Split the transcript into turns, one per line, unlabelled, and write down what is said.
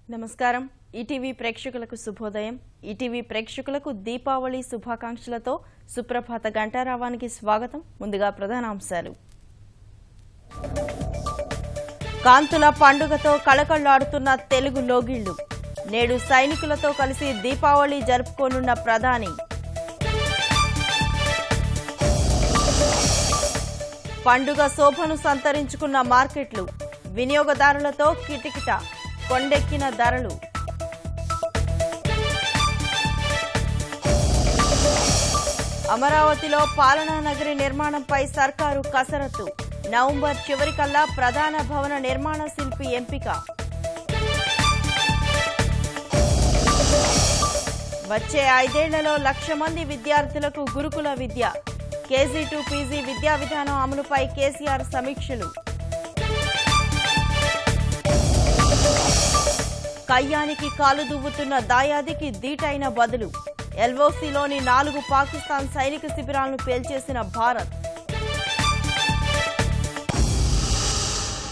నమస్కారం ఈటీవీ ప్రేక్షకులకు శుభోదయం ఈటీవీ ప్రేక్షకులకు దీపావళి శుభాకాంక్షలతో సుప్రభాత గంటారావానికి స్వాగతం ముందుగా ప్రధానాంశాలు కాంతుల పండుగతో కళకళలాడుతున్న తెలుగు లోగిళ్లు నేడు సైనికులతో కలిసి దీపావళి జరుపుకోనున్న ప్రధాని పండుగ శోభను సంతరించుకున్న మార్కెట్లు వినియోగదారులతో కిటకిట కొండెక్కిన ధరలు అమరావతిలో పాలనా నగరి నిర్మాణంపై సర్కారు కసరత్తు నవంబర్ చివరికల్లా ప్రధాన భవన నిర్మాణ శిల్పి ఎంపిక వచ్చే 5 ఏళ్లలో 1,00,000 మంది విద్యార్థులకు గురుకుల విద్య కేజీ టు పీజీ విద్యా విధానం అమలుపై కేసీఆర్ సమీక్షలు కయ్యానికి కాలు దువ్వుతున్న దాయాదికి ధీటైన బదులు ఎల్ఓసీలోని 4 పాకిస్తాన్ సైనిక శిబిరాలను పేల్చేసిన భారత్